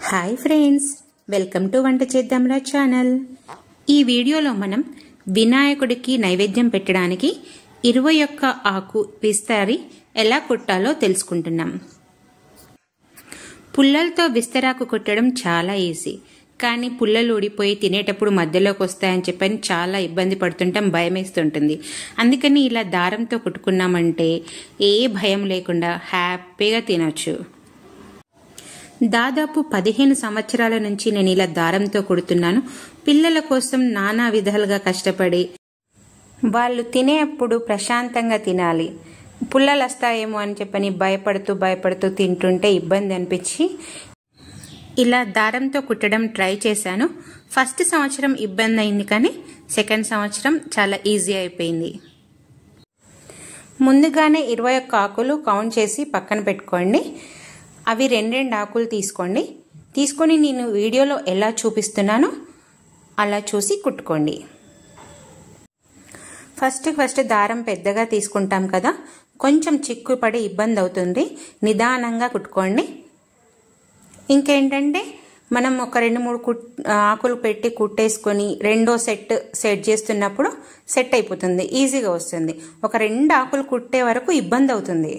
Hi friends, welcome to వంట చేద్దాంరా channel. ఈ వీడియోలో మనం వినాయకుడికి నైవేద్యం పెట్టడానికి 21 ఆకు విస్తరి ఎలా కుట్టాలో తెలుసుకుంటున్నాం. పుల్లలతో విస్తరాకు కుట్టడం చాలా ఈజీ, కానీ పుల్లలు ఊడిపోయి తినేటప్పుడు మధ్యలోకి వస్తాయని చెప్పని చాలా ఇబ్బంది పడుతుంటాం, భయం వేస్తుంటుంది. అందుకని ఇలా దారంతో కుట్టుకున్నామంటే ఏ భయం లేకుండా హ్యాపీగా తినొచ్చు. దాదాపు 15 సంవత్సరాల నుంచి నేను ఇలా దారంతో కుడుతున్నాను. పిల్లల కోసం నానా విధాలుగా కష్టపడి వాళ్ళు తినేప్పుడు ప్రశాంతంగా తినాలి, పుల్లలు వస్తాయేమో అని చెప్పని భయపడుతూ తింటుంటే ఇబ్బంది అనిపించి ఇలా దారంతో కుట్టడం ట్రై చేశాను. ఫస్ట్ సంవత్సరం ఇబ్బంది అయింది, కానీ సెకండ్ సంవత్సరం చాలా ఈజీ అయిపోయింది. ముందుగానే 21 ఆకులు కౌంట్ చేసి పక్కన పెట్టుకోండి. అవి 2 ఆకులు తీసుకొని నేను వీడియోలో ఎలా చూపిస్తున్నానో అలా చూసి కుట్టుకోండి. ఫస్ట్ దారం పెద్దగా తీసుకుంటాం కదా, కొంచెం చిక్కుపడి ఇబ్బంది అవుతుంది. నిదానంగా కుట్టుకోండి. ఇంకేంటంటే మనం ఒక 2-3 ఆకులు పెట్టి కుట్టేసుకొని రెండో సెట్ చేస్తున్నప్పుడు సెట్ అయిపోతుంది, ఈజీగా వస్తుంది. ఒక 2 ఆకులు కుట్టే వరకు ఇబ్బంది అవుతుంది.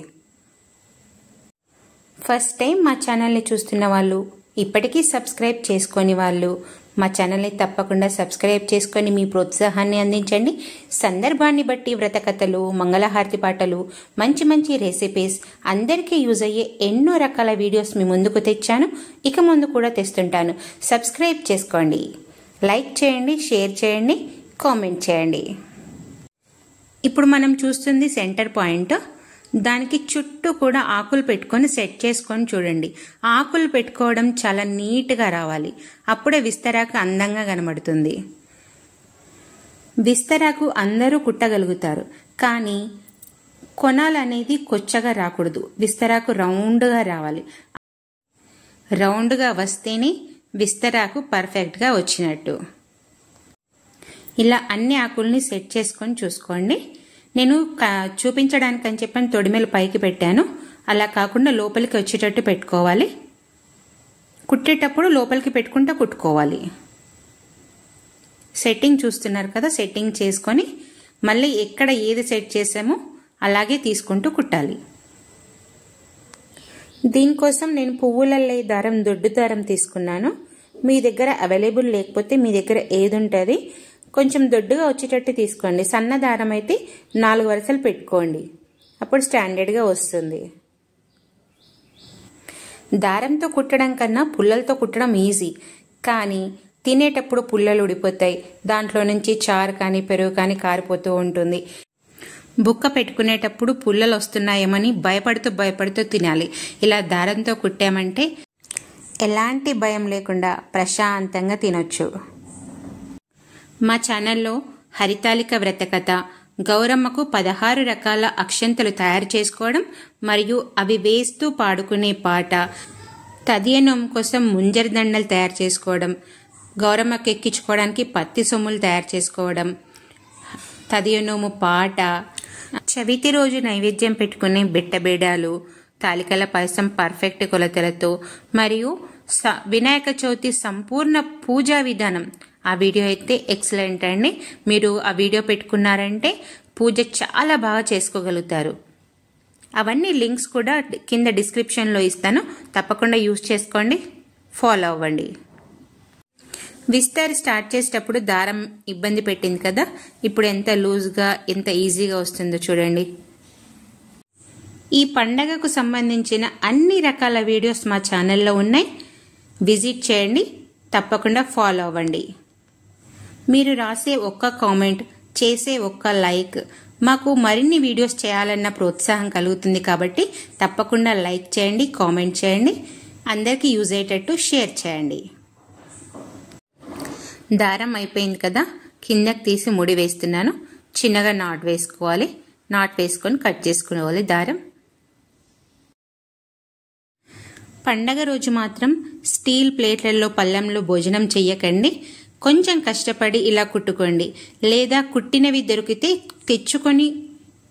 ఫస్ట్ టైం మా ఛానల్ని చూస్తున్న వాళ్ళు, ఇప్పటికీ సబ్స్క్రైబ్ చేసుకొని వాళ్ళు మా ఛానల్ని తప్పకుండా సబ్స్క్రైబ్ చేసుకొని మీ ప్రోత్సాహాన్ని అందించండి. సందర్భాన్ని బట్టి వ్రత కథలు, మంగళహారతి పాటలు, మంచి రెసిపీస్, అందరికీ యూజ్ అయ్యే ఎన్నో రకాల వీడియోస్ మీ ముందుకు తెచ్చాను, ఇక ముందు కూడా తెస్తుంటాను. సబ్స్క్రైబ్ చేసుకోండి, లైక్ చేయండి, షేర్ చేయండి, కామెంట్ చేయండి. ఇప్పుడు మనం చూస్తుంది సెంటర్ పాయింట్. దానికి చుట్టూ కూడా ఆకులు పెట్టుకొని సెట్ చేసుకొని చూడండి. ఆకులు పెట్టుకోవడం చాలా నీట్గా రావాలి, అప్పుడే విస్తరాకు అందంగా కనబడుతుంది. విస్తరాకు అందరూ కుట్టగలుగుతారు, కానీ కొనాలు అనేది కొచ్చగా రాకూడదు. విస్తరాకు రౌండ్గా రావాలి. రౌండ్గా వస్తేనే విస్తరాకు పర్ఫెక్ట్గా వచ్చినట్టు. ఇలా అన్ని ఆకుల్ని సెట్ చేసుకొని చూసుకోండి. నేను చూపించడానికి అని చెప్పని తొడిమెలు పైకి పెట్టాను, అలా కాకుండా లోపలికి వచ్చేటట్టు పెట్టుకోవాలి. కుట్టేటప్పుడు లోపలికి పెట్టుకుంటూ కుట్టుకోవాలి. సెట్టింగ్ చూస్తున్నారు కదా, సెట్టింగ్ చేసుకొని మళ్ళీ ఎక్కడ ఏది సెట్ చేసామో అలాగే తీసుకుంటూ కుట్టాలి. దీనికోసం నేను పువ్వులల్లే దారం, దొడ్డు దారం తీసుకున్నాను. మీ దగ్గర అవైలబుల్ లేకపోతే మీ దగ్గర ఏది ఉంటుంది కొంచెం దొడ్డుగా వచ్చేటట్టు తీసుకోండి. సన్న దారం అయితే 4 వరుసలు పెట్టుకోండి, అప్పుడు స్టాండర్డ్గా వస్తుంది. దారంతో కుట్టడం కన్నా పుల్లలతో కుట్టడం ఈజీ, కానీ తినేటప్పుడు పుల్లలు ఊడిపోతాయి. దాంట్లో నుంచి చారు కానీ పెరుగు కానీ కారిపోతూ ఉంటుంది. బుక్క పెట్టుకునేటప్పుడు పుల్లలు వస్తున్నాయేమని భయపడుతూ తినాలి. ఇలా దారంతో కుట్టామంటే ఎలాంటి భయం లేకుండా ప్రశాంతంగా తినొచ్చు. మా ఛానల్లో హరితాలిక వ్రతకథ, గౌరమ్మకు 16 రకాల అక్షంతలు తయారు చేసుకోవడం మరియు అవి వేస్తూ పాడుకునే పాట, తదియనోము కోసం ముంజరి దండలు తయారు చేసుకోవడం, గౌరమ్మకు ఎక్కించుకోవడానికి పత్తి సొమ్ములు తయారు చేసుకోవడం, తదియనోము పాట, చవితి రోజు నైవేద్యం పెట్టుకునే బిట్టబేడాలు, తాలికల పాయసం పర్ఫెక్ట్ కొలతలతో, మరియు వినాయక చవితి సంపూర్ణ పూజా విధానం. ఆ వీడియో అయితే ఎక్సలెంట్ అండి. మీరు ఆ వీడియో పెట్టుకున్నారంటే పూజ చాలా బాగా చేసుకోగలుగుతారు. అవన్నీ లింక్స్ కూడా కింద డిస్క్రిప్షన్లో ఇస్తాను, తప్పకుండా యూజ్ చేసుకోండి, ఫాలో అవ్వండి. విస్తరి స్టార్ట్ చేసేటప్పుడు దారం ఇబ్బంది పెట్టింది కదా, ఇప్పుడు ఎంత లూజ్గా ఎంత ఈజీగా వస్తుందో చూడండి. ఈ పండగకు సంబంధించిన అన్ని రకాల వీడియోస్ మా ఛానల్లో ఉన్నాయి, విజిట్ చేయండి, తప్పకుండా ఫాలో అవ్వండి. మీరు రాసే ఒక్క కామెంట్, చేసే ఒక్క లైక్ మాకు మరిన్ని వీడియోస్ చేయాలన్న ప్రోత్సాహం కలుగుతుంది. కాబట్టి తప్పకుండా లైక్ చేయండి, కామెంట్ చేయండి, అందరికీ యూజ్ అయ్యేటట్టు షేర్ చేయండి. దారం అయిపోయింది కదా, కిందకి తీసి ముడి వేస్తున్నాను. చిన్నగా నాట్ వేసుకోవాలి. నాట్ వేసుకొని కట్ చేసుకోవాలి దారం. పండగ రోజు మాత్రం స్టీల్ ప్లేట్లలో పళ్ళెంలో భోజనం చెయ్యకండి. కొంచెం కష్టపడి ఇలా కుట్టుకోండి, లేదా కుట్టినవి దొరికితే తెచ్చుకొని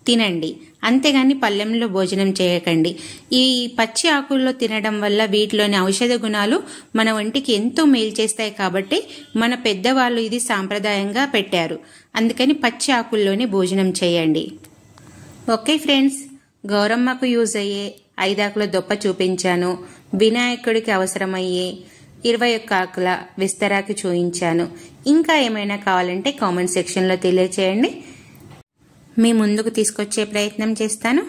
తినండి, అంతేగాని పళ్ళెంలో భోజనం చేయకండి. ఈ పచ్చి ఆకుల్లో తినడం వల్ల వీటిలోని ఔషధ గుణాలు మన ఒంటికి ఎంతో మేలు చేస్తాయి. కాబట్టి మన పెద్దవాళ్ళు ఇది సాంప్రదాయంగా పెట్టారు. అందుకని పచ్చి ఆకుల్లోనే భోజనం చేయండి. ఓకే ఫ్రెండ్స్, గౌరమ్మకు యూజ్ అయ్యే 5 ఆకుల దొప్ప చూపించాను. వినాయకుడికి అవసరమయ్యే 21 ఆకుల విస్తరాకి చూపించాను. ఇంకా ఏమైనా కావాలంటే కామెంట్ సెక్షన్లో తెలియచేయండి. మీ ముందుకు తీసుకొచ్చే ప్రయత్నం చేస్తాను.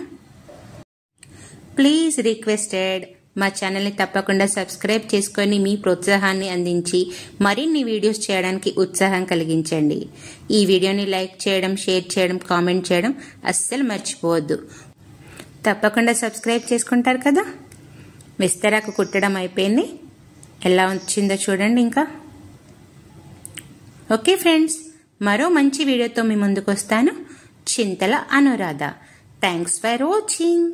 ప్లీజ్ రిక్వెస్టెడ్, మా ఛానల్ని తప్పకుండా సబ్స్క్రైబ్ చేసుకొని మీ ప్రోత్సాహాన్ని అందించి మరిన్ని వీడియోస్ చేయడానికి ఉత్సాహం కలిగించండి. ఈ వీడియోని లైక్ చేయడం, షేర్ చేయడం, కామెంట్ చేయడం అస్సలు మర్చిపోవద్దు. తప్పకుండా సబ్స్క్రైబ్ చేసుకుంటారు కదా. విస్తరాకు కుట్టడం అయిపోయింది. ఎలా వచ్చిందో చూడండి. ఇంకా ఓకే ఫ్రెండ్స్, మరో మంచి వీడియోతో మీ ముందుకు వస్తాను. Chintala Anuradha. Thanks for watching.